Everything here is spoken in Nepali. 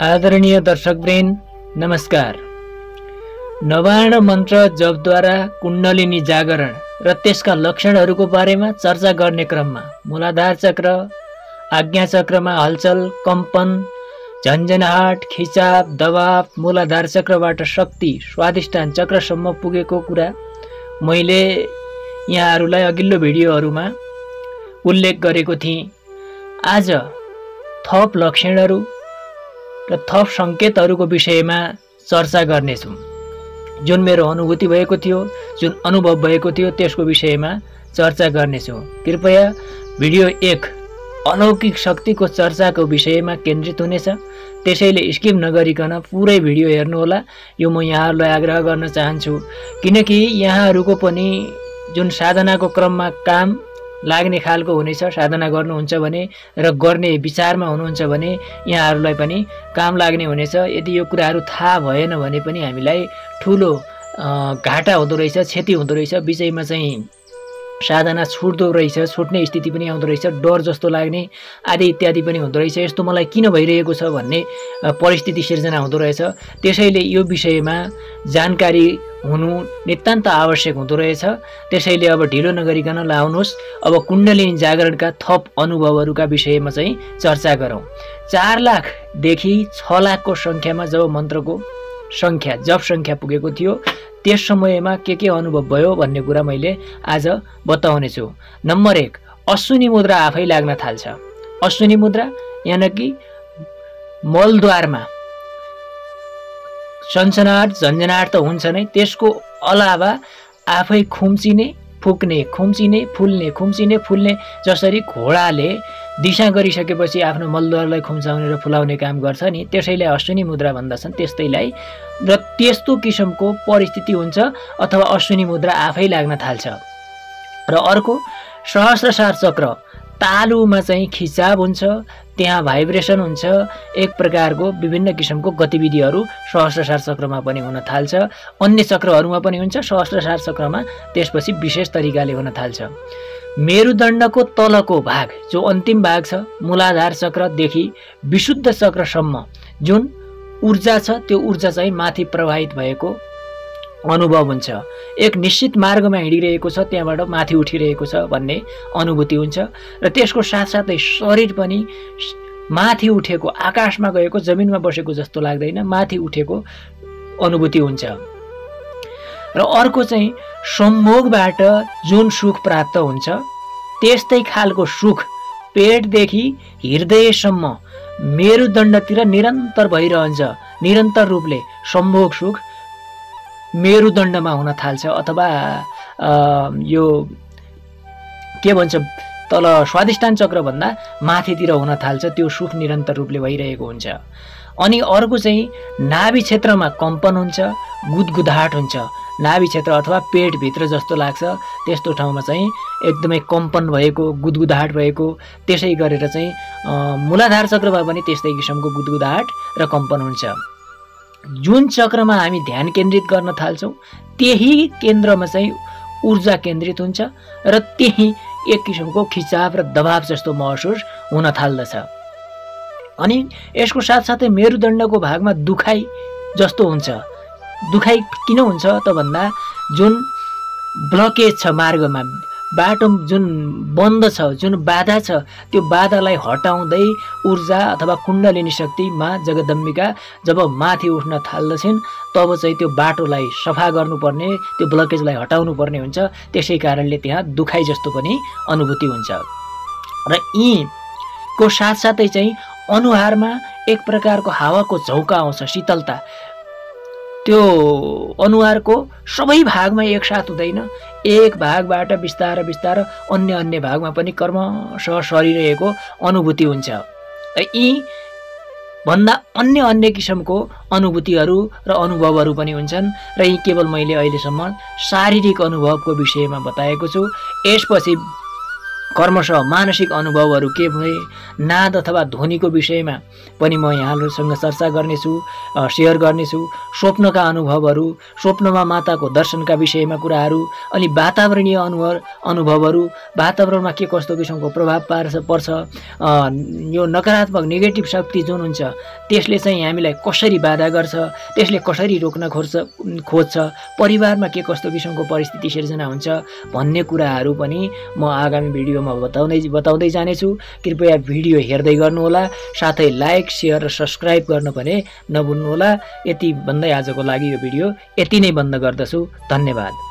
आदरणीय दर्शकवृन्द नमस्कार। नवार्ण मन्त्र जपद्वारा कुण्डलिनी जागरण र त्यसका लक्षणहरूको बारेमा चर्चा गर्ने क्रममा मूलाधार चक्र, आज्ञा चक्रमा हलचल, कम्पन, झन्झनाहट, खिचाव, दबाव, मूलाधार चक्रबाट शक्ति स्वाधिष्ठान चक्रसम्म पुगेको कुरा मैले यहाँहरूलाई अघिल्लो भिडियोहरूमा उल्लेख गरेको थिएँ। आज थप लक्षणहरू र थप सङ्केतहरूको विषयमा चर्चा गर्नेछौँ। जुन मेरो अनुभूति भएको थियो, जुन अनुभव भएको थियो, त्यसको विषयमा चर्चा गर्नेछौँ। कृपया भिडियो 1 अलौकिक शक्तिको चर्चाको विषयमा केन्द्रित हुनेछ, त्यसैले स्किप नगरिकन पुरै भिडियो हेर्नुहोला, यो म यहाँहरूलाई आग्रह गर्न चाहन्छु। किनकि यहाँहरूको पनि जुन साधनाको क्रममा काम लाग्ने खालको हुनेछ, साधना गर्नुहुन्छ भने र गर्ने विचारमा हुनुहुन्छ भने यहाँहरूलाई पनि काम लाग्ने हुनेछ। यदि यो कुराहरू थाहा भएन भने पनि हामीलाई ठुलो घाटा हुँदो रहेछ, क्षति हुँदो रहेछ, बिचैमा चाहिँ साधना छुट्दो रहेछ, छुट्ने स्थिति पनि आउँदो रहेछ, डर जस्तो लाग्ने आदि इत्यादि पनि हुँदो रहेछ। यस्तो मलाई किन भइरहेको छ भन्ने परिस्थिति सिर्जना हुँदो रहेछ। त्यसैले यो विषयमा जानकारी हुनु नितान्त आवश्यक हुँदो रहेछ। त्यसैले अब ढिलो नगरिकन लाउनुहोस्, अब कुण्डलिनी जागरणका थप अनुभवहरूका विषयमा चाहिँ चर्चा गरौँ। 4 लाखदेखि 6 लाखको सङ्ख्यामा जब मन्त्रको सङ्ख्या जप सङ्ख्या पुगेको थियो, त्यस समयमा के अनुभव भयो भन्ने कुरा मैले आज बताउनेछु। नम्बर 1, अश्विनी मुद्रा आफै लाग्न थाल्छ। अश्विनी मुद्रा यानि कि मलद्वारमा सनसनाहट झन्झनाहट त हुन्छ नै, त्यसको अलावा आफै खुम्चिने, फुक्ने, खुम्चिने, फुल्ने, खुम्चिने, फुल्ने, जसरी घोडाले दिशा गरिसकेपछि आफ्नो मलद्वारलाई खुम्चाउने र फुलाउने काम गर्छ नि, त्यसैले अश्विनी मुद्रा भन्दछन् त्यस्तैलाई। र त्यस्तो किसिमको परिस्थिति हुन्छ अथवा अश्विनी मुद्रा आफै लाग्न थाल्छ। र अर्को सहस्रसार चक्र, तालुमा चाहिँ खिचाव हुन्छ, त्यहाँ भाइब्रेसन हुन्छ, एक प्रकारको विभिन्न किसिमको गतिविधिहरू सहस्रसार चक्रमा पनि हुन थाल्छ। अन्य चक्रहरूमा पनि हुन्छ, सहस्रसार चक्रमा त्यसपछि विशेष तरिकाले हुन थाल्छ। मेरुदण्डको तलको भाग जो अन्तिम भाग छ, मूलाधार चक्रदेखि विशुद्ध चक्रसम्म जुन ऊर्जा छ, त्यो ऊर्जा चाहिँ माथि प्रवाहित भएको अनुभव हुन्छ। एक निश्चित मार्गमा हिँडिरहेको छ, त्यहाँबाट माथि उठिरहेको छ भन्ने अनुभूति हुन्छ। र त्यसको साथसाथै शरीर पनि माथि उठेको, आकाशमा गएको, जमिनमा बसेको जस्तो लाग्दैन, माथि उठेको अनुभूति हुन्छ। र अर्को चाहिँ सम्भोगबाट जुन सुख प्राप्त हुन्छ, त्यस्तै खालको सुख पेटदेखि हृदयसम्म मेरुदण्डतिर निरन्तर भइरहन्छ। निरन्तर रूपले सम्भोग सुख मेरुदण्डमा हुन थाल्छ, अथवा यो के भन्छ तल स्वाधिष्ठान चक्रभन्दा माथितिर हुन थाल्छ, त्यो सुख निरन्तर रूपले भइरहेको हुन्छ। अनि अर्को चाहिँ नाभि क्षेत्रमा कम्पन हुन्छ, गुदगुदाहट हुन्छ। नाभि क्षेत्र अथवा पेटभित्र जस्तो लाग्छ, त्यस्तो ठाउँमा चाहिँ एकदमै कम्पन भएको, गुदगुदाहट भएको। त्यसै गरेर चाहिँ मूलाधार चक्रमा पनि त्यस्तै किसिमको गुदगुदाहट र कम्पन हुन्छ। जुन चक्रमा हामी ध्यान केन्द्रित गर्न थाल्छौँ, त्यही केन्द्रमा चाहिँ ऊर्जा केन्द्रित हुन्छ र त्यही एक किसिमको खिचाव र दबाव जस्तो महसुस हुन थाल्दछ। अनि यसको साथसाथै मेरुदण्डको भागमा दुखाइ जस्तो हुन्छ। दुखाइ किन हुन्छ त भन्दा जुन ब्लकेज छ मार्गमा, बाटो जुन बन्द छ, जुन बाधा छ, त्यो बाधालाई हटाउँदै ऊर्जा अथवा कुण्डलिनी शक्ति मा जगदम्बिका जब माथि उठ्न थाल्दछन्, तब चाहिँ त्यो बाटोलाई सफा गर्नुपर्ने, त्यो ब्लकेजलाई हटाउनु पर्ने हुन्छ। त्यसै कारणले त्यहाँ दुखाइ जस्तो पनि अनुभूति हुन्छ। र यीको साथसाथै चाहिँ अनुहारमा एक प्रकारको हावाको झौका आउँछ, शीतलता। त्यो अनुहारको सबै भागमा एकसाथ हुँदैन, एक भागबाट बिस्तार बिस्तार अन्य भागमा पनि क्रमशः सरिरहेको अनुभूति हुन्छ। यी भन्दा अन्य किसिमको अनुभूतिहरू र अनुभवहरू पनि हुन्छन्। र यी केवल मैले अहिलेसम्म शारीरिक अनुभवको विषयमा बताएको छु। यसपछि कर्मशः मानसिक अनुभवहरू के भए, नाद अथवा ध्वनिको विषयमा पनि म यहाँहरूसँग चर्चा गर्नेछु, सेयर गर्नेछु। स्वप्नका अनुभवहरू, स्वप्नमा माताको दर्शनका विषयमा कुराहरू, अनि वातावरणीय अनुभवहरू, वातावरणमा के कस्तो किसिमको प्रभाव पर्छ, यो नकारात्मक नेगेटिभ शक्ति जुन हुन्छ त्यसले चाहिँ हामीलाई कसरी बाधा गर्छ, त्यसले कसरी रोक्न खोज्छ, परिवारमा के कस्तो किसिमको परिस्थिति सिर्जना हुन्छ भन्ने कुराहरू पनि म आगामी भिडियोमा बताउँदै जानेछु। कृपया भिडियो हेर्दै गर्नुहोला, साथै लाइक, सेयर र सब्स्क्राइब गर्न पनि नभुल्नुहोला। यति भन्दै आजको लागि यो भिडियो यति नै बन्द गर्दछु। धन्यवाद।